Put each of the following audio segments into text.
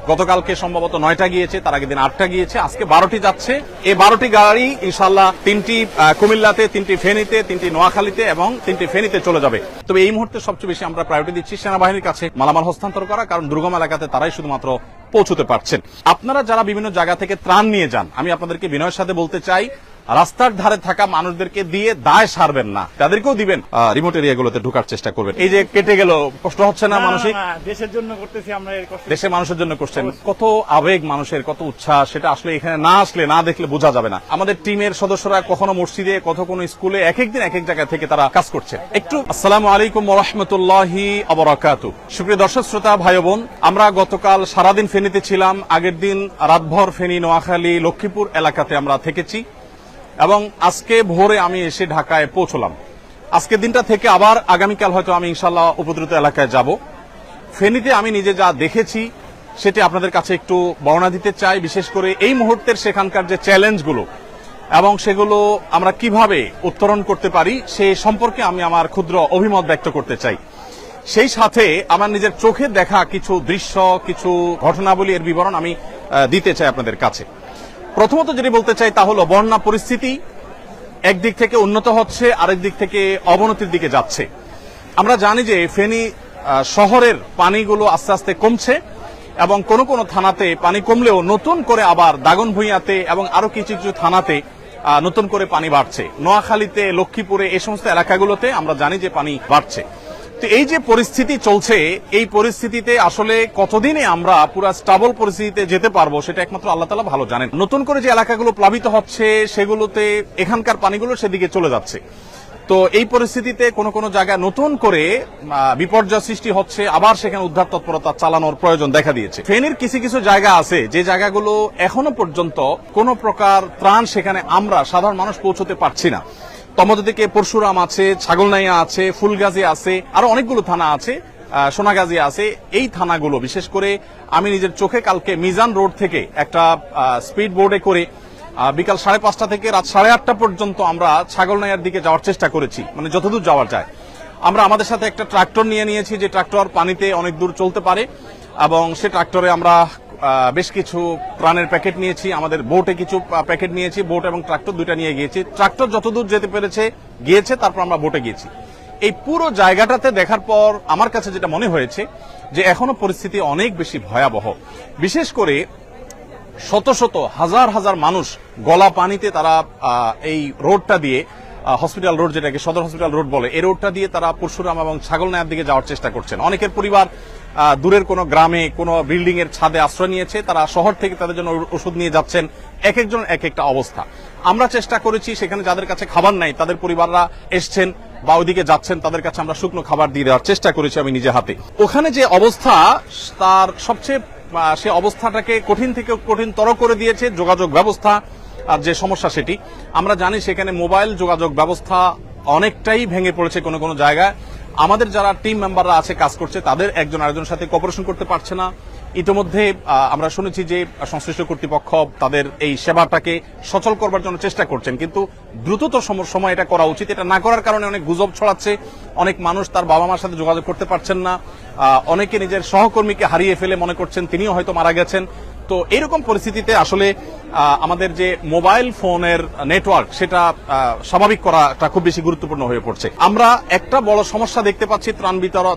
গতকালকে সম্ভবত 9টা গিয়েছে, তার আগের দিন 8টা গিয়েছে, আজকে 12টি যাচ্ছে। এই 12টি গাড়ি ইনশাআল্লাহ 3টি কুমিল্লাতে, 3টি ফেনীতে, 3টি নোয়াখালীতে এবং 3টি ফেনীতে চলে যাবে। তবে এই মুহূর্তে সবচেয়ে বেশি আমরা প্রায়োরিটি দিচ্ছি সেনাবাহিনীর কাছে মালামাল হস্তান্তর করা, কারণ দুর্গম এলাকাতে তারাই শুধুমাত্র পৌঁছতে পারছেন। আপনারা যারা বিভিন্ন জায়গা থেকে ত্রাণ নিয়ে যান, আমি আপনাদেরকে বিনয়ের সাথে বলতে চাই, রাস্তার ধারে থাকা মানুষদেরকে দিয়ে দায় সারবেন না, তাদেরকেও দিবেন, রিমোট এরিয়াগুলোতে ঢোকার চেষ্টা করবেন। এই যে কেটে গেল, কষ্ট হচ্ছে না মানসিক? দেশের জন্য করতেছি আমরা, দেশের মানুষের জন্য করছেন। কত আবেগ মানুষের, কত উচ্ছ্বাস, সেটা আসলে এখানে না আসলে, না দেখলে বোঝা যাবে না। আমাদের টিমের সদস্যরা কখনো মসজিদে, কোনো স্কুলে, এক এক দিন এক এক জায়গা থেকে তারা কাজ করছে। একটু আসসালামু আলাইকুম ওয়া রাহমাতুল্লাহি ওয়া বারাকাতুহু। সুপ্রিয় দর্শক শ্রোতা ভাই বোন, আমরা গতকাল সারাদিন ফেনীতে ছিলাম, আগের দিন রাতভর ফেনী, নোয়াখালী, লক্ষ্মীপুর এলাকাতে আমরা থেকেছি এবং আজকে ভোরে আমি এসে ঢাকায় পৌঁছলাম। আজকের দিনটা থেকে আবার আগামীকাল হয়তো আমি ইনশাআল্লাহ উপদ্রুত এলাকায় যাব। ফেনীতে আমি নিজে যা দেখেছি সেটি আপনাদের কাছে একটু বর্ণনা দিতে চাই, বিশেষ করে এই মুহূর্তের সেখানকার যে চ্যালেঞ্জগুলো এবং সেগুলো আমরা কিভাবে উত্তরণ করতে পারি সে সম্পর্কে আমি আমার ক্ষুদ্র অভিমত ব্যক্ত করতে চাই। সেই সাথে আমার নিজের চোখে দেখা কিছু দৃশ্য, কিছু ঘটনাবলী এর বিবরণ আমি দিতে চাই আপনাদের কাছে। প্রথমত যেটি বলতে চাই তা হলো, বন্যা পরিস্থিতি একদিক থেকে উন্নত হচ্ছে, আরেক দিক থেকে অবনতির দিকে যাচ্ছে। আমরা জানি যে ফেনী শহরের পানিগুলো আস্তে আস্তে কমছে এবং কোন কোন থানাতে পানি কমলেও নতুন করে আবার দাগনভূঞাতে এবং আরো কিছু কিছু থানাতে নতুন করে পানি বাড়ছে। নোয়াখালীতে, লক্ষ্মীপুরে, এই সমস্ত এলাকাগুলোতে আমরা জানি যে পানি বাড়ছে। তো এই যে পরিস্থিতি চলছে, এই পরিস্থিতিতে আসলে কতদিনে আমরা পুরো স্টেবল পরিস্থিতিতে যেতে পারবো সেটা একমাত্র আল্লাহ তাআলা ভালো জানেন। নতুন করে যে এলাকাগুলো প্লাবিত হচ্ছে সেগুলোতে এখানকার পানিগুলো সেদিকে চলে যাচ্ছে। তো এই পরিস্থিতিতে কোন কোন জায়গায় নতুন করে বিপর্যয় সৃষ্টি হচ্ছে, আবার সেখানে উদ্ধার তৎপরতা চালানোর প্রয়োজন দেখা দিয়েছে। ফেনীর কিছু কিছু জায়গা আছে যে জায়গাগুলো এখনো পর্যন্ত কোন প্রকার ত্রাণ সেখানে আমরা সাধারণ মানুষ পৌঁছতে পারছি না। তমদিকে পরশুরাম আছে, ছাগলনাইয়া আছে, ফুলগাজী আছে, আরো অনেকগুলো থানা আছে, সোনাগাজী আছে। এই থানাগুলো বিশেষ করে আমি নিজের চোখে কালকে মিজান রোড থেকে একটা স্পিড বোর্ডে করে বিকাল 5:30 থেকে রাত 8:30 পর্যন্ত আমরা ছাগলনাইয়ার দিকে যাওয়ার চেষ্টা করেছি, মানে যতদূর যাওয়া যায়। আমরা আমাদের সাথে একটা ট্রাক্টর নিয়ে নিয়েছি, যে ট্রাক্টর পানিতে অনেক দূর চলতে পারে এবং সে ট্রাক্টরে আমরা বেশ কিছু ত্রাণের প্যাকেট নিয়েছি, আমাদের বোটে কিছু প্যাকেট নিয়েছি, বোট এবং ট্রাক্টর দুইটা নিয়ে গিয়েছি। ট্রাক্টর যতদূর যেতে পেরেছে গিয়েছে, তারপর আমরা বোটে গিয়েছি। এই পুরো জায়গাটাতে দেখার পর আমার কাছে যেটা মনে হয়েছে যে এখনো পরিস্থিতি অনেক বেশি ভয়াবহ। বিশেষ করে শত শত হাজার হাজার মানুষ গলা পানিতে তারা এই রোডটা দিয়ে, হসপিটাল রোড যেটাকে সদর হসপিটাল রোড বলে, এই রোডটা দিয়ে তারা পরশুরাম এবং ছাগলনাইয়ার দিকে যাওয়ার চেষ্টা করছেন। অনেকের পরিবার দূরের কোনো গ্রামে, কোনো বিল্ডিং এর ছাদে আশ্রয় নিয়েছে, তারা শহর থেকে তাদের জন্য ওষুধ নিয়ে যাচ্ছেন। এক একজন এক একটা অবস্থা। আমরা চেষ্টা করেছি সেখানে যাদের কাছে খাবার নাই তাদের পরিবাররা এসছেন বা ওইদিকে যাচ্ছেন, তাদের কাছে আমরা শুকনো খাবার দিয়ে দেওয়ার চেষ্টা করেছি আমি নিজে হাতে। ওখানে যে অবস্থা, তার সবচেয়ে সে অবস্থাটাকে কঠিন থেকে কঠিনতর করে দিয়েছে যোগাযোগ ব্যবস্থা আর যে সমস্যা সেটি। আমরা জানি সেখানে মোবাইল যোগাযোগ ব্যবস্থা অনেকটাই ভেঙে পড়েছে কোন কোন জায়গায়। আমাদের যারা টিম মেম্বাররা আছে কাজ করছে তাদের একজন আরেকজনের সাথে কোঅপারেশন করতে পারছে না। ইতিমধ্যে আমরা শুনেছি যে সংশ্লিষ্ট কর্তৃপক্ষ তাদের এই সেবাটাকে সচল করবার জন্য চেষ্টা করছেন, কিন্তু দ্রুততর সময় এটা করা উচিত। এটা না করার কারণে অনেক গুজব ছড়াচ্ছে, অনেক মানুষ তার বাবা মার সাথে যোগাযোগ করতে পারছেন না, অনেকে নিজের সহকর্মীকে হারিয়ে ফেলে মনে করছেন তিনিও হয়তো মারা গেছেন। তো এরকম পরিস্থিতিতে আসলে আমাদের যে মোবাইল ফোনের নেটওয়ার্ক সেটা স্বাভাবিক করাটা খুব বেশি গুরুত্বপূর্ণ হয়ে পড়ছে। আমরা একটা বড় সমস্যা দেখতে পাচ্ছি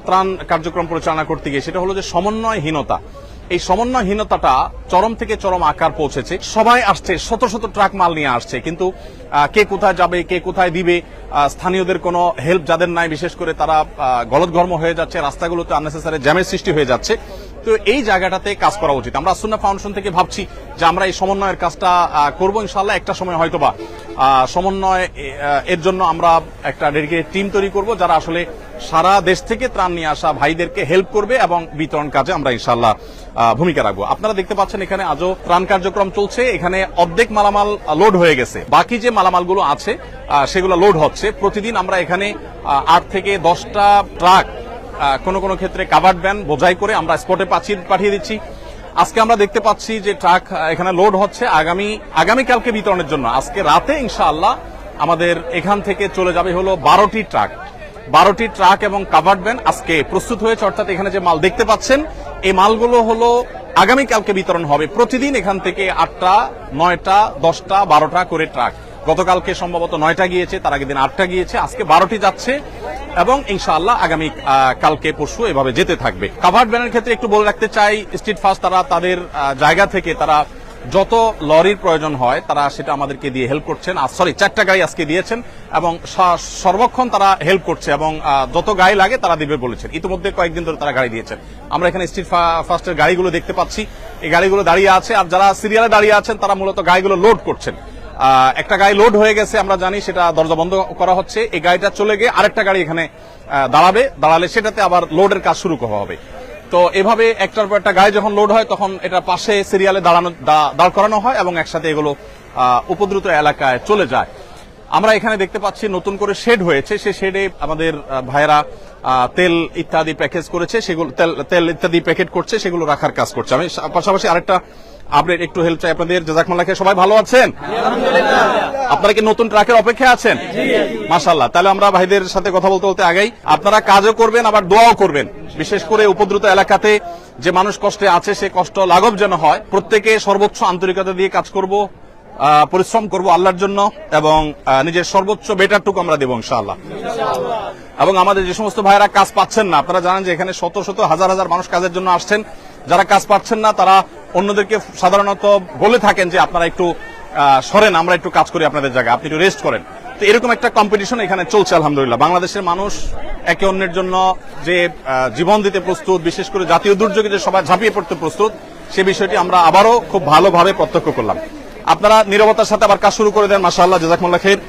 ত্রাণ কার্যক্রম পরিচালনা করতে গিয়ে, সেটা হলো যে সমন্বয়হীনতা। এই সমন্বয়হীনতাটা চরম থেকে চরম আকার পৌঁছেছে। সবাই আসছে, শত শত ট্রাক মাল নিয়ে আসছে, কিন্তু কে কোথায় যাবে, কে কোথায় দিবে, স্থানীয়দের কোনো হেল্প যাদের নাই, বিশেষ করে তারা গলদঘর্ম হয়ে যাচ্ছে, রাস্তাগুলোতে আননেসেসারি জ্যামের সৃষ্টি হয়ে যাচ্ছে। তো এই জায়গাটাতে কাজ করা উচিত। আমরা সুন্নাহ ফাউন্ডেশন থেকে ভাবছি যে আমরা এই সমন্বয়ের কাজটা করব ইনশাআল্লাহ। একটা সময় হয়তোবা সমন্বয় এর জন্য আমরা একটা ডেডিকেটেড টিম তৈরি করব, যারা আসলে সারা দেশ থেকে ত্রাণ নিয়ে আসা ভাইদেরকে হেল্প করবে এবং বিতরণ কাজে আমরা ইনশাআল্লাহ ভূমিকা রাখবো। আপনারা দেখতে পাচ্ছেন এখানে আজও ত্রাণ কার্যক্রম চলছে। এখানে অর্ধেক মালামাল লোড হয়ে গেছে, বাকি যে মালামালগুলো আছে সেগুলো লোড হচ্ছে। প্রতিদিন আমরা এখানে 8 থেকে 10টা ট্রাক, কোন কোন ক্ষেত্রে কাভার্ড ভ্যান বোঝাই করে আমরা স্পটে পাঠিয়ে দিচ্ছি। আজকে আমরা দেখতে পাচ্ছি যে ট্রাক এখানে লোড হচ্ছে আগামীকালকে বিতরণের জন্য। আজকে রাতে ইনশাআল্লাহ আমাদের এখান থেকে চলে যাবে হলো 12টি ট্রাক এবং কাভার্ড ভ্যান আজকে প্রস্তুত হয়েছে। অর্থাৎ এখানে যে মাল দেখতে পাচ্ছেন এই মালগুলো হলো আগামীকালকে বিতরণ হবে। প্রতিদিন এখান থেকে 8টা, 9টা, 10টা, 12টা করে ট্রাক। গতকালকে সম্ভবত 9টা গিয়েছে, তার আগের দিন 8টা গিয়েছে, আজকে 12টি যাচ্ছে এবং ইনশাআল্লাহ আগামী কালকে পরশু এভাবে যেতে থাকবে। কাভার্ড ভ্যানের ক্ষেত্রে একটু বলে রাখতে চাই, স্ট্রিট ফাস্ট তারা তাদের জায়গা থেকে তারা যত লরির প্রয়োজন হয় তারা সেটা আমাদেরকে দিয়ে হেল্প করছেন। 4টা গাড়ি আজকে দিয়েছেন এবং সর্বক্ষণ তারা হেল্প করছে এবং যত গাড়ি লাগে তারা দিবে বলেছেন। ইতিমধ্যে কয়েকদিন ধরে তারা গাড়ি দিয়েছেন। আমরা এখানে স্ট্রিট ফাস্টের গাড়িগুলো দেখতে পাচ্ছি, এই গাড়িগুলো দাঁড়িয়ে আছে আর যারা সিরিয়ালে দাঁড়িয়ে আছেন তারা মূলত গাড়িগুলো লোড করছেন। একটা গাড়ি লোড হয়ে গেছে, আমরা জানি, সেটা দরজা বন্ধ করা হচ্ছে। এই গাড়িটা চলে গিয়ে আরেকটা গাড়ি এখানে দাঁড়ালে সেটাতে আবার লোডের কাজ শুরু করা হবে। তো এভাবে একটার পর একটা গাড়ি যখন লোড হয় তখন এটা পাশে সিরিয়ালে দাঁড় করানো হয় এবং একসাথে এগুলো উপদ্রুত এলাকায় চলে যায়। আমরা এখানে দেখতে পাচ্ছি নতুন করে শেড হয়েছে, সেই শেডে আমাদের ভাইয়েরা তেল ইত্যাদি প্যাকেজ করেছে, সেগুলো তেল ইত্যাদি প্যাকেট করছে, সেগুলো রাখার কাজ করছে। আমি পাশাপাশি আরেকটা আপডেট একটু হেল্প চাই আপনাদের। জাযাকুমুল্লাহ খাইর, সবাই ভালো আছেন? আপনারা কি নতুন ট্রাকের অপেক্ষায় আছেন? মাশাআল্লাহ। তাহলে আমরা ভাইদের সাথে কথা বলতে বলতে আগেই, আপনারা কাজও করবেন আবার দোয়াও করবেন। বিশেষ করে উপদ্রুত এলাকাতে যে মানুষ কষ্টে আছে সে কষ্ট লাঘব যেন হয়। প্রত্যেকে সর্বোচ্চ আন্তরিকতা দিয়ে কাজ করব, পরিশ্রম করব আল্লাহর জন্য এবং নিজের সর্বোচ্চ বেটারটুকু আমরা দেব ইনশাআল্লাহ। এবং আমাদের যে সমস্ত ভাইরা কাজ পাচ্ছেন না, আপনারা জানেন যে এখানে শত শত হাজার হাজার মানুষ কাজের জন্য আসছেন, যারা কাজ পাচ্ছেন না তারা অন্যদেরকে সাধারণত বলে থাকেন যে আপনারা একটু সরেন, আমরা একটু কাজ করি আপনাদের জায়গায়, আপনি একটু রেস্ট করেন। তো এরকম একটা কম্পিটিশন এখানে চলছে আলহামদুলিল্লাহ। বাংলাদেশের মানুষ একে অন্যের জন্য যে জীবন দিতে প্রস্তুত, বিশেষ করে জাতীয় দুর্যোগে যে সবাই ঝাঁপিয়ে পড়তে প্রস্তুত, সে বিষয়টি আমরা আবারও খুব ভালোভাবে প্রত্যক্ষ করলাম। আপনারা নীরবতার সাথে আবার কাজ শুরু করে দেন, মাশাআল্লাহ, জাযাকুমুল্লাহ খাইর।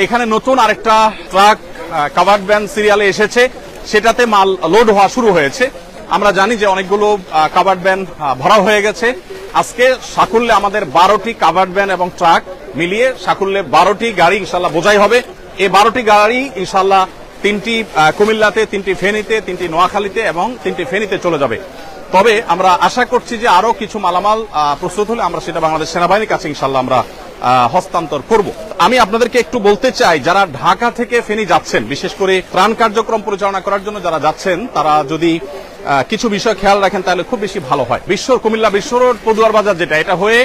এখানে নতুন আরেকটা ট্রাক কাভার্ড ভ্যান সিরিয়ালে এসেছে, সেটাতে মাল লোড হওয়া শুরু হয়েছে। আমরা জানি যে অনেকগুলো কাভার্ড ভ্যান ভরা হয়ে গেছে। আজকে সাকুল্যে আমাদের 12টি কাভার্ড ভ্যান এবং ট্রাক মিলিয়ে সাকুল্যে 12টি গাড়ি ইনশাআল্লাহ বোঝাই হবে। এই 12টি গাড়ি ইনশাআল্লাহ 3টি কুমিল্লাতে, 3টি ফেনীতে, 3টি নোয়াখালীতে এবং 3টি ফেনীতে চলে যাবে। তবে আমরা আশা করছি যে আরো কিছু মালামাল প্রস্তুত হলে আমরা সেটা বাংলাদেশ সেনাবাহিনীর কাছে ইনশাআল্লাহ আমরা হস্তান্তর করব। আমি আপনাদেরকে একটু বলতে চাই, যারা ঢাকা থেকে ফেনী যাচ্ছেন, বিশেষ করে ত্রাণ কার্যক্রম পরিচালনা করার জন্য যারা যাচ্ছেন, তারা যদি কিছু বিষয় খেয়াল রাখেন তাহলে খুব বেশি ভালো হয়। কুমিল্লা বিশ্ব রোড পদুয়ার বাজার যেটা, এটা হয়ে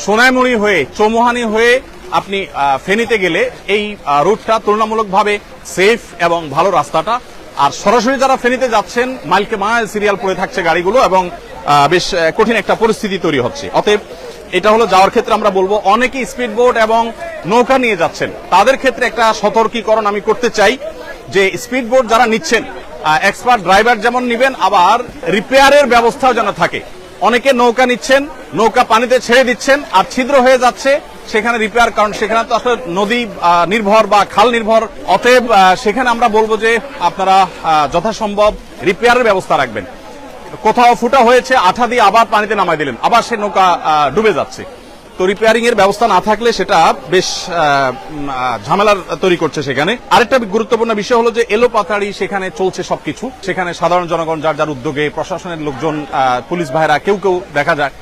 সোনাইমুড়ি হয়ে চৌমুহানি হয়ে আপনি ফেনীতে গেলে এই রুটটা তুলনামূলকভাবে সেফ এবং ভালো রাস্তাটা। আর সরাসরি যারা ফেনীতে যাচ্ছেন, মাইলকে মাইল সিরিয়াল পড়ে থাকছে গাড়িগুলো এবং বেশ কঠিন একটা পরিস্থিতি তৈরি হচ্ছে। অতএব এটা হলো যাওয়ার ক্ষেত্রে আমরা বলবো, অনেকে স্পিড বোট এবং নৌকা নিয়ে যাচ্ছেন, তাদের ক্ষেত্রে একটা সতর্কীকরণ আমি করতে চাই যে স্পিড বোট যারা নিচ্ছেন, এক্সপার্ট ড্রাইভার যেমন নিবেন, আবার রিপেয়ারের ব্যবস্থাও যেন থাকে। অনেকে নৌকা নিচ্ছেন, নৌকা পানিতে ছেড়ে দিচ্ছেন আর ছিদ্র হয়ে যাচ্ছে, সেখানে রিপেয়ার, কারণ সেখানে তো আসলে নদী নির্ভর বা খাল নির্ভর। অতএব সেখানে আমরা বলবো যে আপনারা যথাসম্ভব রিপেয়ারের ব্যবস্থা রাখবেন। কোথাও ফুটা হয়েছে, আঠা দিয়ে আবার পানিতে নামাই দিলেন, আবার সে নৌকা ডুবে যাচ্ছে। তো রিপেয়ারিং এর ব্যবস্থা না থাকলে সেটা বেশ ঝামেলার তৈরি করছে সেখানে। আরেকটা গুরুত্বপূর্ণ বিষয় হলো যে এলোপাতাড়ি সেখানে চলছে সবকিছু। সেখানে সাধারণ জনগণ যার যার উদ্যোগে, প্রশাসনের লোকজন, পুলিশ ভাইরা কেউ কেউ দেখা যায়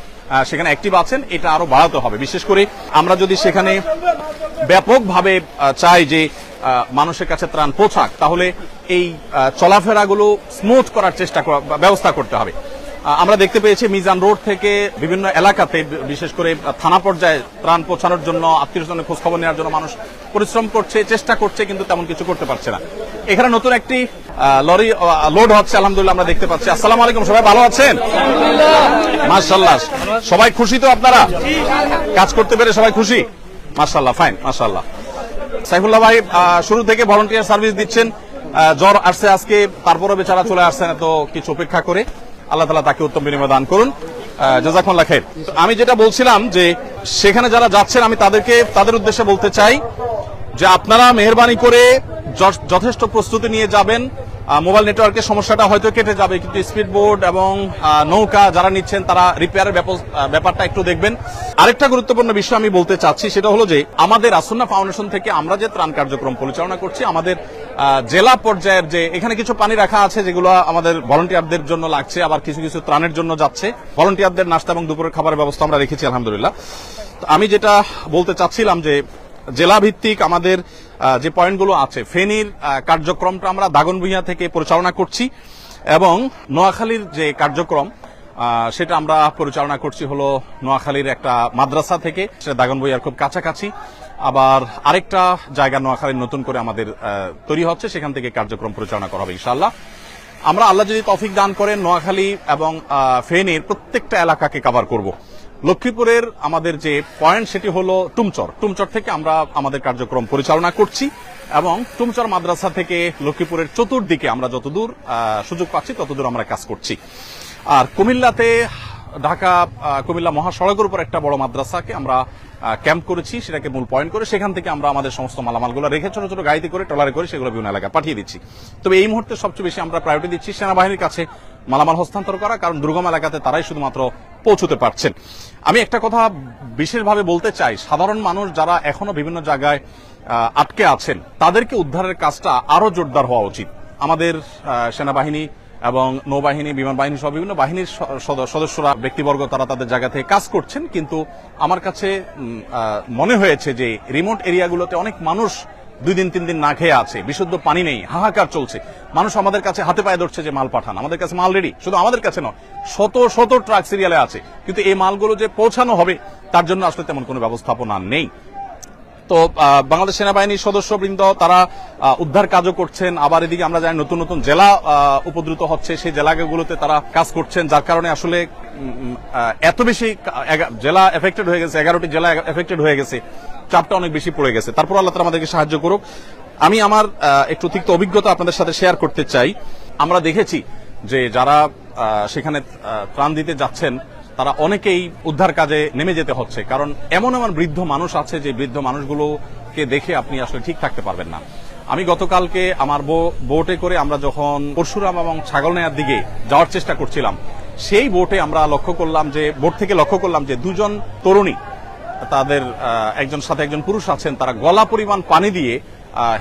সেখানে অ্যাক্টিভ আছেন। এটা আরো বাড়াতে হবে। বিশেষ করে আমরা যদি সেখানে ব্যাপকভাবে চাই যে মানুষের কাছে ত্রাণ পৌঁছাক, তাহলে এই চলাফেরাগুলো স্মুথ করার ব্যবস্থা করতে হবে। আমরা দেখতে পেয়েছি মিজান রোড থেকে বিভিন্ন এলাকাতে, বিশেষ করে থানা পর্যায়ে ত্রাণ পৌঁছানোর জন্য, আত্মীয়স্বজনের খোঁজ খবর নেওয়ার জন্য মানুষ পরিশ্রম করছে, চেষ্টা করছে, কিন্তু তেমন কিছু করতে পারছে না। এখানে নতুন একটি লরি লোড হচ্ছে আলহামদুলিল্লাহ আমরা দেখতে পাচ্ছি। আসসালামু আলাইকুম, সবাই ভালো আছেন? মাশাআল্লাহ, সবাই খুশি তো? আপনারা কাজ করতে পেরে সবাই খুশি? মাশাআল্লাহ, ফাইন, মাশাআল্লাহ। সাইফুল্লাহ ভাই শুরু থেকে ভলান্টিয়ার সার্ভিস দিচ্ছেন, জ্বর আসছে আজকে, তারপরে বেচারা চলে আসছেন তো কিছু অপেক্ষা করে। আল্লাহ তাআলা তাকে উত্তম বিনিময় দান করুন, জাযাকুমুল্লাহ খাইর। আমি যেটা বলছিলাম যে সেখানে যারা যাচ্ছেন, আমি তাদের উদ্দেশ্যে বলতে চাই যে আপনারা মেহেরবানি করে যথেষ্ট প্রস্তুতি নিয়ে যাবেন। মোবাইল নেটওয়ার্কের সমস্যাটা হয়তো কেটে যাবে, কিন্তু স্পিড বোট এবং নৌকা যারা নিচ্ছেন তারা রিপেয়ারের ব্যাপারটা একটু দেখবেন। আরেকটা গুরুত্বপূর্ণ বিষয় আমি বলতে চাচ্ছি, সেটা হলো যে আমাদের আসুন্নাহ ফাউন্ডেশন থেকে আমরা যে ত্রাণ কার্যক্রম পরিচালনা করছি, আমাদের জেলা পর্যায়ের যে এখানে কিছু পানি রাখা আছে যেগুলো আমাদের ভলান্টিয়ারদের জন্য লাগছে, আবার কিছু কিছু ত্রাণের জন্য যাচ্ছে। ভলান্টিয়ারদের নাস্তা এবং দুপুরের খাবারের ব্যবস্থা আমরা রেখেছি আলহামদুলিল্লাহ। আমি যেটা বলতে চাচ্ছিলাম যে জেলা ভিত্তিক আমাদের যে পয়েন্টগুলো আছে, ফেনীর কার্যক্রমটা আমরা দাগনভূঞা থেকে পরিচালনা করছি এবং নোয়াখালীর যে কার্যক্রম সেটা আমরা পরিচালনা করছি হলো নোয়াখালীর একটা মাদ্রাসা থেকে, সেটা দাগনভূঞার খুব কাছাকাছি। আবার আরেকটা জায়গা নোয়াখালীর নতুন করে আমাদের তৈরি হচ্ছে, সেখান থেকে কার্যক্রম পরিচালনা করা হবে ইনশাআল্লাহ। আমরা আল্লাহ যদি তৌফিক দান করেন নোয়াখালী এবং ফেনীর প্রত্যেকটা এলাকাকে কভার করব। লক্ষ্মীপুরের আমাদের যে পয়েন্ট সেটি হলো টুমচর থেকে আমরা আমাদের কার্যক্রম পরিচালনা করছি এবং টুমচর মাদ্রাসা থেকে লক্ষ্মীপুরের চতুর্দিকে আমরা যতদূর সুযোগ পাচ্ছি ততদূর আমরা কাজ করছি। আর কুমিল্লাতে ঢাকা কুমিল্লা মহাসড়কের উপর একটা বড় মাদ্রাসাকে আমরা ক্যাম্প করেছি, সেটাকে মূল পয়েন্ট করে সেখান থেকে আমরা আমাদের সমস্ত মালামালগুলো রেখে ছোট ছোট গাড়িতে করে ট্রলারে করে সেগুলো বিভিন্ন এলাকায় পাঠিয়ে দিচ্ছি। তবে এই মুহূর্তে সবচেয়ে বেশি আমরা প্রায়োরিটি দিচ্ছি সেনাবাহিনীর কাছে মালামাল হস্তান্তর করা, কারণ দুর্গম এলাকাতে তারাই শুধুমাত্র পৌঁছতে পারছেন। আমি একটা কথা বিশেষভাবে বলতে চাই, সাধারণ মানুষ যারা এখনো বিভিন্ন জায়গায় আটকে আছেন তাদেরকে উদ্ধারের কাজটা আরো জোরদার হওয়া উচিত। আমাদের সেনাবাহিনী এবং নৌবাহিনী, বিমান বাহিনী সহ বিভিন্ন বাহিনীর সদস্যরা ব্যক্তিবর্গ তারা তাদের জায়গা থেকে কাজ করছেন, কিন্তু আমার কাছে মনে হয়েছে যে রিমোট এরিয়াগুলোতে অনেক মানুষ 2 দিন 3 দিন না খেয়ে আছে, বিশুদ্ধ পানি নেই, হাহাকার চলছে। মানুষ আমাদের কাছে হাতে পায়ে ধরছে যে মাল পাঠান, আমাদের কাছে মাল রেডি, শুধু আমাদের কাছে নয়, শত শত ট্রাক সিরিয়ালে আছে, কিন্তু এই মালগুলো যে পৌঁছানো হবে তার জন্য আসলে তেমন কোনো ব্যবস্থাপনা নেই। তো বাংলাদেশ সেনাবাহিনীর সদস্যবৃন্দ তারা উদ্ধার কাজও করছেন। আবার এদিকে আমরা জানি নতুন নতুন জেলা উপদ্রুত হচ্ছে, সেই জেলাগুলোতে তারা কাজ করছেন, যার কারণে আসলে এত বেশি জেলা এফেক্টেড হয়ে গেছে, 11টি জেলা এফেক্টেড হয়ে গেছে, চাপটা অনেক বেশি পড়ে গেছে। তারপর আল্লাহ তাআলা আমাদেরকে সাহায্য করুক। আমি আমার একটু অতিরিক্ত অভিজ্ঞতা আপনাদের সাথে শেয়ার করতে চাই। আমরা দেখেছি যে যারা সেখানে ত্রাণ দিতে যাচ্ছেন তারা অনেকেই উদ্ধার কাজে নেমে যেতে হচ্ছে, কারণ এমন এমন বৃদ্ধ মানুষ আছে যে বৃদ্ধ মানুষগুলোকে দেখে আপনি আসলে ঠিক থাকতে পারবেন না। আমি গতকালকে আমার বোটে করে আমরা যখন পরশুরাম এবং ছাগলনাইয়ার দিকে যাওয়ার চেষ্টা করছিলাম, সেই বোটে আমরা বোট থেকে লক্ষ্য করলাম যে 2 জন তরুণী, তাদের একজন সাথে একজন পুরুষ আছেন, তারা গলা পরিমাণ পানি দিয়ে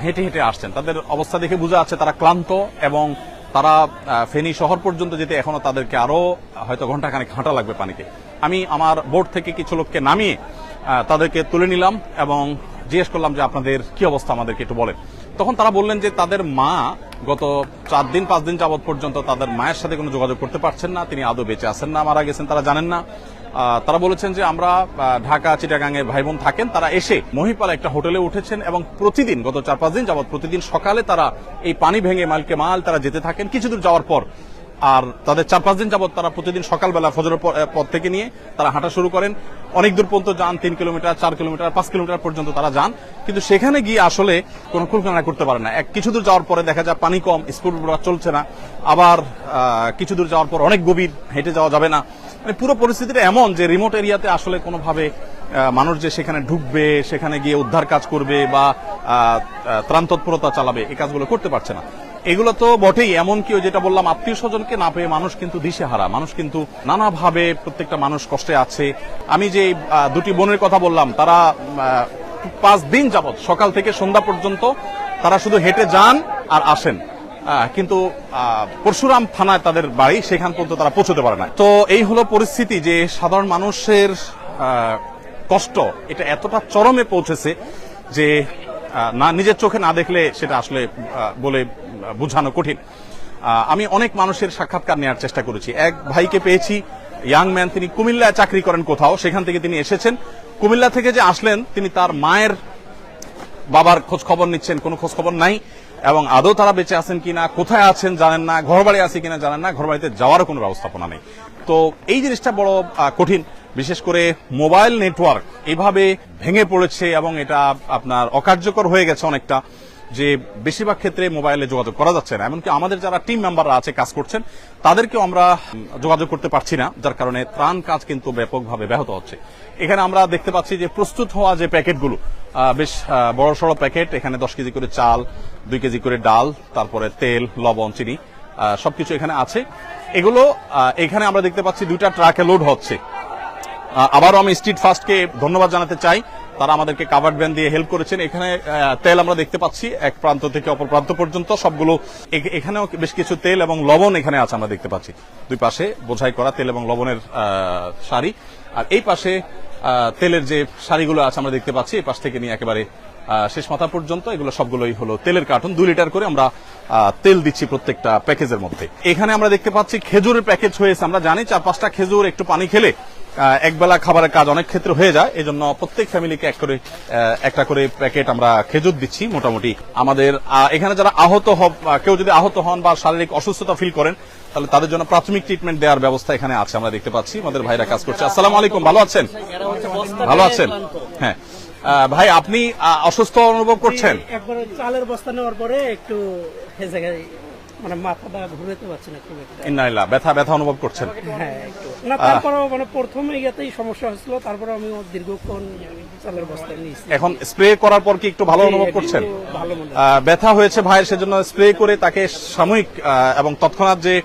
হেঁটে হেঁটে আসছেন। তাদের অবস্থা দেখে বোঝা যাচ্ছে তারা ক্লান্ত এবং তারা ফেনী শহর পর্যন্ত যেতে এখনো তাদেরকে আরো হয়তো ঘন্টাখানেক হাঁটা লাগবে পানিতে। আমি আমার বোট থেকে কিছু লোককে নামিয়ে তাদেরকে তুলে নিলাম এবং জিজ্ঞেস করলাম যে আপনাদের কি অবস্থা, আমাদেরকে একটু বলেন। তখন তারা বললেন যে তাদের মা গত 4 দিন 5 দিন যাবৎ পর্যন্ত তাদের মায়ের সাথে কোনো যোগাযোগ করতে পারছেন না, তিনি আদৌ বেঁচে আছেন না মারা গেছেন তারা জানেন না। তারা বলেছেন যে আমরা ঢাকা চিটাগাঙে ভাই বোন থাকেন, তারা এসে মহিপাল একটা হোটেলে উঠেছেন এবং প্রতিদিন গত 4-5 দিন যাবৎ প্রতিদিন সকালে তারা এই পানি ভেঙে মালকে মাল তারা যেতে থাকেন কিছু দূর যাওয়ার পর। আর তাদের 4-5 দিন যাবৎ তারা প্রতিদিন সকালবেলা ফজরের পর থেকে নিয়ে তারা হাঁটা শুরু করেন, অনেক দূর পর্যন্ত যান, 3 কিলোমিটার 4 কিলোমিটার 5 কিলোমিটার পর্যন্ত তারা যান, কিন্তু সেখানে গিয়ে আসলে কোনো কুলকানা করতে পারে না। কিছু দূর যাওয়ার পরে দেখা যায় পানি কম, স্কুল চলছে না, আবার কিছু দূর যাওয়ার পর অনেক গভীর, হেঁটে যাওয়া যাবে না। মানে পুরো পরিস্থিতিটা এমন যে রিমোট এরিয়াতে আসলে কোনোভাবে মানুষ যে সেখানে ঢুকবে, সেখানে গিয়ে উদ্ধার কাজ করবে বা ত্রাণ তৎপরতা চালাবে, এই কাজগুলো করতে পারছে না। এগুলো তো বটেই, এমনকি যেটা বললাম আত্মীয় স্বজনকে না পেয়ে মানুষ কিন্তু দিশেহারা, মানুষ কিন্তু নানাভাবে প্রত্যেকটা মানুষ কষ্টে আছে। আমি যে 2টি বোনের কথা বললাম, তারা 5 দিন যাবৎ সকাল থেকে সন্ধ্যা পর্যন্ত তারা শুধু হেঁটে যান আর আসেন, কিন্তু পরশুরাম থানায় তাদের বাড়ি, সেখান পর্যন্ত তারা পৌঁছতে পারে না। তো এই হলো পরিস্থিতি যে সাধারণ মানুষের কষ্ট এটা এতটা চরমে পৌঁছেছে যে না নিজের চোখে না দেখলে সেটা আসলে বলে বোঝানো কঠিন। আমি অনেক মানুষের সাক্ষাৎকার নেওয়ার চেষ্টা করেছি। এক ভাইকে পেয়েছি, ইয়াং ম্যান, তিনি কুমিল্লায় চাকরি করেন কোথাও, সেখান থেকে তিনি এসেছেন। কুমিল্লা থেকে যে আসলেন তিনি তার মায়ের বাবার খোঁজ খবর নিচ্ছেন, কোনো খোঁজ খবর নাই এবং আদৌ তারা বেঁচে আছেন কিনা, কোথায় আছেন জানেন না, ঘর বাড়ি আছে কিনা জানেন না, ঘর বাড়িতে যাওয়ারও কোনো ব্যবস্থাপনা নেই। তো এই জিনিসটা বড় কঠিন, বিশেষ করে মোবাইল নেটওয়ার্ক এইভাবে ভেঙে পড়েছে এবং এটা আপনার অকার্যকর হয়ে গেছে অনেকটা, যে বেশিরভাগ ক্ষেত্রে মোবাইলে যোগাযোগ করা যাচ্ছে না। এমনকি আমাদের যারা টিম মেম্বাররা আছে কাজ করছেন তাদেরকেও আমরা যোগাযোগ করতে পারছি না, যার কারণে ত্রাণ কাজ কিন্তু ব্যাপকভাবে ব্যাহত হচ্ছে। এখানে আমরা দেখতে পাচ্ছি যে প্রস্তুত হওয়া যে প্যাকেটগুলো, বেশ বড় সড়ো প্যাকেট, এখানে 10 কেজি করে চাল, 2 কেজি করে ডাল, তারপরে তেল, লবণ, চিনি সবকিছু এখানে আছে। এগুলো এখানে আমরা দেখতে পাচ্ছি 2টা ট্রাকে লোড হচ্ছে। আবারও আমি স্ট্রিট ফাস্টকে ধন্যবাদ জানাতে চাই, তারা আমাদেরকে কাভার্ড ভ্যান দিয়ে হেল্প করেছেন। এখানে তেল আমরা দেখতে পাচ্ছি এক প্রান্ত থেকে অপর প্রান্ত পর্যন্ত সবগুলো, এখানেও বেশ কিছু তেল এবং লবণ এখানে আছে আমরা দেখতে পাচ্ছি। 2 পাশে বোঝাই করা তেল এবং লবণের সারি, আর এই পাশে তেলের যে সারিগুলো আছে আমরা দেখতে পাচ্ছি, এই পাশ থেকে নিয়ে একেবারে শেষ মাথা পর্যন্ত এগুলো সবগুলোই হলো তেলের কার্টুন। 2 লিটার করে আমরা তেল দিচ্ছি প্রত্যেকটা প্যাকেজের মধ্যে। এখানে আমরা দেখতে পাচ্ছি খেজুরের প্যাকেজ হয়েছে। আমরা জানি 4-5টা খেজুর একটু পানি খেলে একবেলা খাবারের কাজ অনেক ক্ষেত্রে হয়ে যায়। এই জন্য প্রত্যেক ফ্যামিলিকে একটা করে প্যাকেট আমরা খেজুর দিচ্ছি মোটামুটি। আমাদের এখানে যারা কেউ যদি আহত হন বা শারীরিক অসুস্থতা ফিল করেন তাহলে তাদের জন্য প্রাথমিক ট্রিটমেন্ট দেওয়ার ব্যবস্থা এখানে আছে। আমরা দেখতে পাচ্ছি আমাদের ভাইরা কাজ করছে। আসসালামু আলাইকুম, ভালো আছেন? ভালো আছেন? হ্যাঁ ভাই, আপনি অসুস্থ অনুভব করছেন? একবার চালের বস্তা নেওয়ার পরে একটু মানে মাথাটা ঘুরাতে পারছি না খুব একটা। ইন্নালিল্লাহ, ব্যথা অনুভব করছেন? হ্যাঁ একটু না, তারপরেও মানে প্রথমে ইয়াতেই সমস্যা হয়েছিল, তারপরে আমি দীর্ঘক্ষণ চালের বস্তা নিয়েছি। এখন স্প্রে করার পর কি একটু ভালো অনুভব করছেন? ভালো মনে ব্যথা হয়েছে ভাইয়ের, সেজন্য স্প্রে করে তাকে সাময়িক এবং তৎক্ষণাৎ যে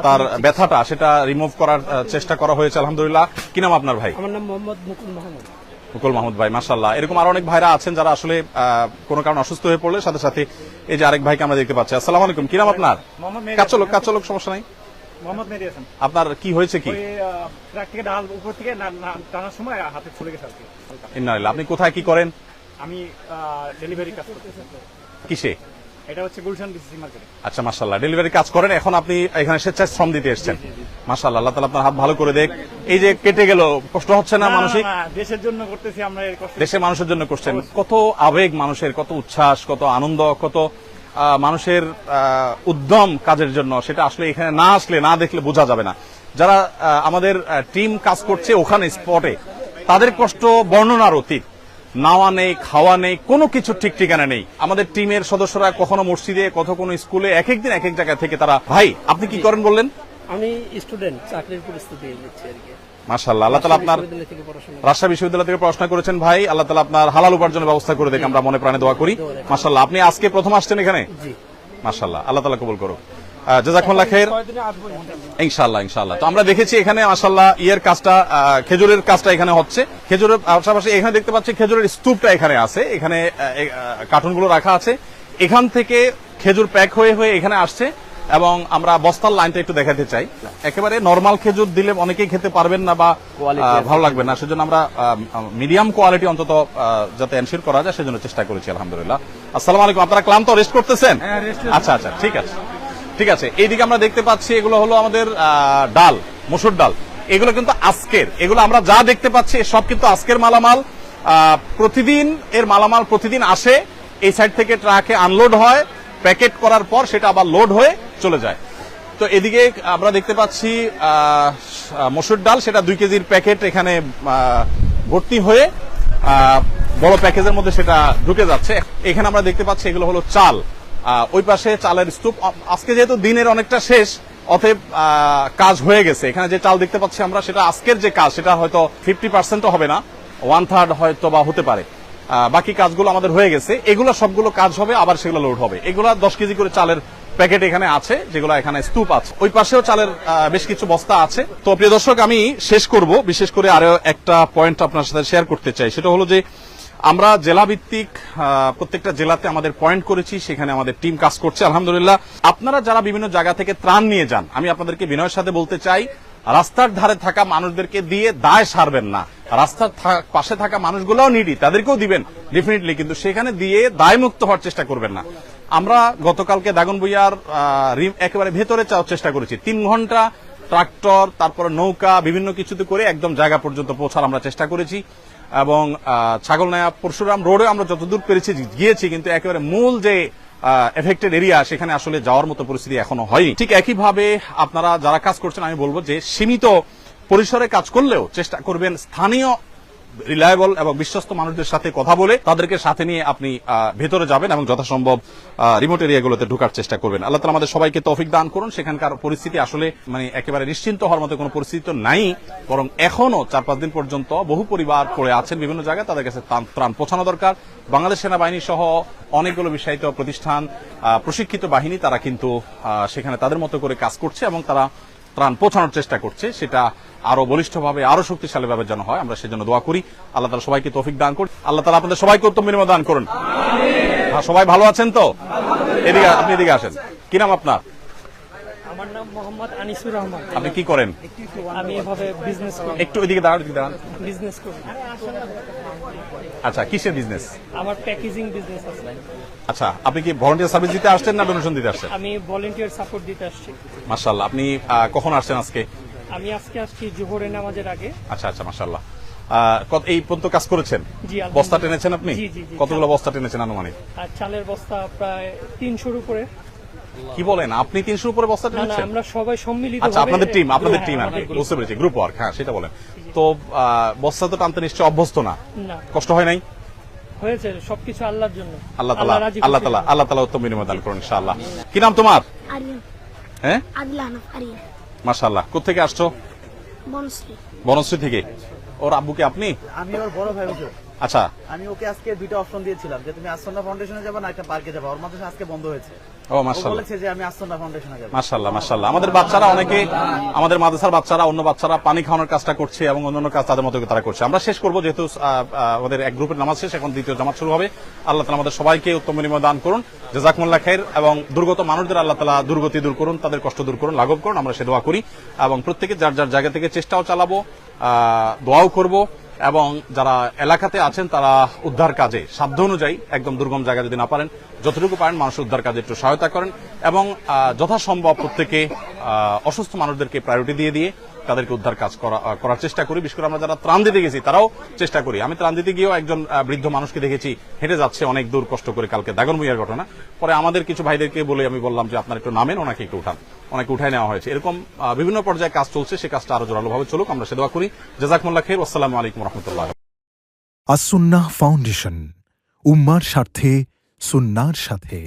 তার ব্যথাটা সেটা রিমুভ করার চেষ্টা করা হয়েছে আলহামদুলিল্লাহ। কি নাম আপনার ভাই? আমার নাম মোহাম্মদ মুকুল মাহমুদ। মুকুল মাহমুদ ভাই, মাশাআল্লাহ। এরকম আরো অনেক ভাইরা আছেন যারা আসলে কোনো কারণে অসুস্থ হয়ে পড়লে সাথে সাথে এই যে আরেক ভাইকে আমরা দেখতে পাচ্ছি। আসসালামু আলাইকুম, কি নাম আপনার? কাজ চলুক, সমস্যা নাই। মোহাম্মদ মেহেদী হাসান। আপনার কি হয়েছে? কি ট্রাক থেকে ডাল উপর থেকে টানার সময় হাতে ফুলে গেছে আর কি। ইন্নালিল্লাহ। আপনি কোথায় কি করেন? আমি ডেলিভারি কাজ করতেছি। কিসে? এটা হচ্ছে গুলশান ডিসিসি মার্কেটে। আচ্ছা, মাশাআল্লাহ। ডেলিভারি কাজ করেন, এখন আপনি এখানে স্বেচ্ছায় শ্রম দিতে এসেছেন। মাশাআল্লাহ, আল্লাহ তাআলা আপনার হাত ভালো করে দেখ। এই যে কেটে গেল, কষ্ট হচ্ছে না মানসিক? দেশের জন্য করতেছি আমরা, এই কষ্ট দেশের মানুষের জন্য করছেন। কত আবেগ মানুষের, কত উচ্ছ্বাস, কত আনন্দ, কত মানুষের উদ্যম কাজের জন্য, সেটা আসলে এখানে না আসলে না দেখলে বোঝা যাবে না। যারা আমাদের টিম কাজ করছে ওখানে স্পটে, তাদের কষ্ট বর্ণনার অতীত। নাওয়া নেই, খাওয়া নেই, কোনো কিছু ঠিক ঠিকানা নেই। আমাদের টিমের সদস্যরা কখনো মসজিদে, কোনো স্কুলে, এক একদিন এক এক জায়গা থেকে তারা। ভাই, আপনি কি করেন বললেন? আমি স্টুডেন্ট, চাকরির পরিস্থিতি নিচ্ছি আর কি। মাশাআল্লাহ, আল্লাহ তাআলা আপনার রাজশাহী বিশ্ববিদ্যালয় থেকে পড়াশোনা করেছেন ভাই, আল্লাহ তাআলা আপনার হালাল উপার্জনের ব্যবস্থা করে দেখ, আমরা মনে প্রাণে দোয়া করি। মাশাআল্লাহ, আপনি আজকে প্রথম আসছেন এখানে? জি। মাশাআল্লাহ, আল্লাহ তাআলা কবুল করুক। জাযাকুমুল্লাহ খাইর। ইনশাআল্লাহ। তো আমরা দেখেছি এখানে মাশাআল্লাহ কাজটা, খেজুরের কাজটা এখানে হচ্ছে। খেজুরের পাশাপাশি এখানে দেখতে পাচ্ছি খেজুরের স্তূপটা এখানে আছে, এখানে কার্টুনগুলো রাখা আছে। এখান থেকে খেজুর প্যাক হয়ে এখানে আসছে এবং আমরা বস্তার লাইনটা একটু দেখাতে চাই। একেবারে নরমাল খেজুর দিলে অনেকেই খেতে পারবেন না বা ভালো লাগবে না, সেজন্য আমরা মিডিয়াম কোয়ালিটি অন্তত যাতে এনশিওর করা যায় সেজন্য চেষ্টা করেছি আলহামদুলিল্লাহ। আসসালামু আলাইকুম, আপনারা ক্লান্ত, রেস্ট করতেছেন? আচ্ছা, ঠিক আছে। এইদিকে আমরা দেখতে পাচ্ছি এগুলো হলো আমাদের ডাল, মসুর ডাল। এগুলো কিন্তু আজকের, এগুলো আমরা যা দেখতে পাচ্ছি সব কিন্তু আজকের মালামাল। প্রতিদিন এর মালামাল প্রতিদিন আসে, এই সাইড থেকে ট্রাকে আনলোড হয়, প্যাকেট করার পর সেটা আবার লোড হয়ে চলে যায়। তো এদিকে আমরা দেখতে পাচ্ছি মসুর ডাল, সেটা 2 কেজির প্যাকেট এখানে ভর্তি হয়ে বড় প্যাকেজের মধ্যে সেটা ঢুকে যাচ্ছে। এখানে আমরা দেখতে পাচ্ছি এগুলো হলো চাল, ওই পাশে চালের স্তূপ। আজকে যেহেতু দিনের অনেকটা শেষ, অতএব কাজ হয়ে গেছে। এখানে যে চাল দেখতে পাচ্ছি আমরা, সেটা আজকের যে কাজ সেটা হয়তো 50% হবে না, 1/3 হয়তো বা হতে পারে। বাকি কাজগুলো আমাদের হয়ে গেছে। এগুলো সবগুলো কাজ হবে, আবার সেগুলো লোড হবে। এগুলো 10 কেজি করে চালের প্যাকেট এখানে আছে, যেগুলো এখানে স্তূপ আছে। ওই পাশেও চালের বেশ কিছু বস্তা আছে। তো প্রিয় দর্শক, আমি শেষ করব, বিশেষ করে আরো একটা পয়েন্ট আপনার সাথে শেয়ার করতে চাই। সেটা হলো যে আমরা জেলা ভিত্তিক প্রত্যেকটা জেলাতে আমাদের পয়েন্ট করেছি, সেখানে আমাদের টিম কাজ করছে আলহামদুলিল্লাহ। আপনারা যারা বিভিন্ন জায়গা থেকে ত্রাণ নিয়ে যান, আমি আপনাদেরকে বিনয়ের সাথে বলতে চাই, রাস্তার ধারে থাকা মানুষদেরকে দিয়ে দায় সারবেন না। রাস্তার পাশে থাকা মানুষগুলোও নিডি, তাদেরকেও দিবেন ডেফিনেটলি, কিন্তু সেখানে দিয়ে দায়মুক্ত হওয়ার চেষ্টা করবেন না। আমরা গতকালকে দাগনভূঞার একেবারে ভেতরে যাওয়ার চেষ্টা করেছি। 3 ঘন্টা ট্রাক্টর, তারপরে নৌকা, বিভিন্ন কিছুতে করে একদম জায়গা পর্যন্ত পৌঁছার আমরা চেষ্টা করেছি। এবং ছাগলনাইয়া পরশুরাম রোডে আমরা যতদূর পেরেছি গিয়েছি, কিন্তু একেবারে মূল যে এফেক্টেড এরিয়া সেখানে আসলে যাওয়ার মতো পরিস্থিতি এখনো হয়নি। ঠিক একইভাবে আপনারা যারা কাজ করছেন, আমি বলবো যে সীমিত পরিসরে কাজ করলেও চেষ্টা করবেন স্থানীয় রিলায়েবল এবং বিশ্বস্ত মানুষদের সাথে কথা বলে তাদেরকে সাথে নিয়ে আপনি ভেতরে যাবেন এবং যথাসম্ভব রিমোট এরিয়াগুলোতে ঢোকার চেষ্টা করবেন। আল্লাহ তাআলা আমাদের সবাইকে তৌফিক দান করুন। সেখানকার পরিস্থিতি আসলে একেবারে নিশ্চিন্ত হওয়ার মতো কোনো পরিস্থিতি তো নাই, বরং এখনো 4-5 দিন পর্যন্ত বহু পরিবার পড়ে আছেন বিভিন্ন জায়গায়, তাদের কাছে ত্রাণ পৌঁছানো দরকার। বাংলাদেশ সেনাবাহিনী সহ অনেকগুলো বিশ্বায়িত প্রতিষ্ঠান, প্রশিক্ষিত বাহিনী, তারা কিন্তু সেখানে তাদের মতো করে কাজ করছে এবং তারা ত্রাণ পৌঁছানোর চেষ্টা করছে। সেটা আরো বলিষ্ঠভাবে, আরো শক্তিশালীভাবে যেন হয়, আমরা সেজন্য দোয়া করি। আল্লাহ তাআলা সবাইকে তৌফিক দান করুন। আল্লাহ তাআলা আপনাদের সবাইকে উত্তম বিনিময় দান করুন। সবাই ভালো আছেন তো? আপনি এদিকে আসেন। কি নাম আপনার? আমার নাম মোহাম্মদ আনিসুর রহমান। আপনি কি করেন? আমি এভাবে বিজনেস করি। একটু ওইদিকে দাঁড়ান, ওইদিকে দাঁড়ান। বিজনেস করি। আচ্ছা, কিসের বিজনেস? আমার প্যাকেজিং বিজনেস আছে। আচ্ছা, আপনি কি ভলান্টিয়ার সার্ভিস দিতে আসছেন না ডোনেশন দিতে আসছেন? আমি ভলান্টিয়ার সাপোর্ট দিতে আসছি। মাশাআল্লাহ। আপনি কখন আসছেন আজকে? আমি আজকে আসছি জোহরের নামাজের আগে। আচ্ছা আচ্ছা, মাশাআল্লাহ। এই পর্যন্ত কাজ করেছেন? জি, আলহামদুলিল্লাহ। বস্তা টেনেছেন আপনি? জি, জি, জি। কতগুলো বস্তা টেনেছেন আনুমানিক? আর চালের বস্তা প্রায় 300-র উপরে। কি বলেন, আপনি 300 উপরে বস্তা না না, টেনেছেন? আমরা সবাই সম্মিলিত। আচ্ছা, আপনাদের টিম আর কি, বুঝতে পেরেছি, গ্রুপ ওয়ার্ক। হ্যাঁ, সেটা বলেন। তো বস্তা তো টানতে নিশ্চয়ই অভ্যস্ত না, না, কষ্ট হয় নাই? হয়েছে সবকিছু আল্লাহর জন্য। আল্লাহ রাজি খুশি। তাআলা উত্তম বিনিময় দান করুন ইনশাআল্লাহ। কি নাম তোমার? আরিয়ান, হ্যাঁ, আদিলান আরিয়ান, মাশাআল্লাহ। কোত্থেকে আসছো? বনশ্রী। বনশ্রী থেকে। ওর আব্বুকে আপনি? আমি ওর বড় ভাই হুজুর। আচ্ছা, আমি ওকে আজকে দুইটা অপশন দিয়েছিলাম যে তুমি আসন্না ফাউন্ডেশনে যাবে না একটা পার্কে যাবে। ওর মাদ্রাসা আজকে বন্ধ হয়েছে। ও ও মাশাআল্লাহ, বলেছে যে আমি আসন্না ফাউন্ডেশনে যাবো। মাশাআল্লাহ, মাশাআল্লাহ। আমাদের বাচ্চারা অনেকে, আমাদের মাদ্রাসার বাচ্চারা, অন্য বাচ্চারা পানি খাওয়ানোর কাজটা করছে এবং অন্যান্য কাজ তাদের মতো করে তারা করছে। আমরা শেষ করবো, যেহেতু আমাদের এক গ্রুপের নামাজ শেষ, এখন দ্বিতীয় জামাত শুরু হবে। আল্লাহ তাআলা আমাদের সবাইকে উত্তম বিনিময় দান করুন। জাযাকুমুল্লাহ খাইর। এবং দুর্গত মানুষদের আল্লাহ তাআলা দুর্গতি দূর করুন, তাদের কষ্ট দূর করুন, লাঘব করুন। আমরা সে দোয়া করি এবং প্রত্যেকে যার যার জায়গা থেকে চেষ্টাও চালাবো, দোয়াও করব। এবং যারা এলাকাতে আছেন তারা উদ্ধার কাজে সাধ্য অনুযায়ী, একদম দুর্গম জায়গা যদি না পারেন, যতটুকু পারেন মানুষের উদ্ধার কাজে একটু সহায়তা করেন। এবং যথাসম্ভব প্রত্যেকে অসুস্থ মানুষদেরকে প্রায়োরিটি দিয়ে দিয়ে তাদেরকে উদ্ধার কাজ করার চেষ্টা করি। বিশেষ করে আমরা যারা ত্রাণ দিতে গেছি তারাও চেষ্টা করি। আমি ত্রাণ দিতে গিয়েও একজন বৃদ্ধ মানুষকে দেখেছি হেঁটে যাচ্ছে অনেক দূর কষ্ট করে, কালকে দাগনভূঞার ঘটনা। পরে আমাদের কিছু ভাইদেরকে বলে আমি বললাম যে আপনারা একটু নামেন, ওনাকে একটু উঠান। অনেকে উঠায় নেওয়া হয়েছে। এরকম বিভিন্ন পর্যায়ে কাজ চলছে, সেই কাজটা আরো জোরালোভাবে চলুক, আমরা সে দোয়া করি। জাযাকুমুল্লাহ খাইর। আসসালামু আলাইকুম রাহমাতুল্লাহ। আসুন্নাহ ফাউন্ডেশন, উম্মার স্বার্থে সুন্নাহর সাথে।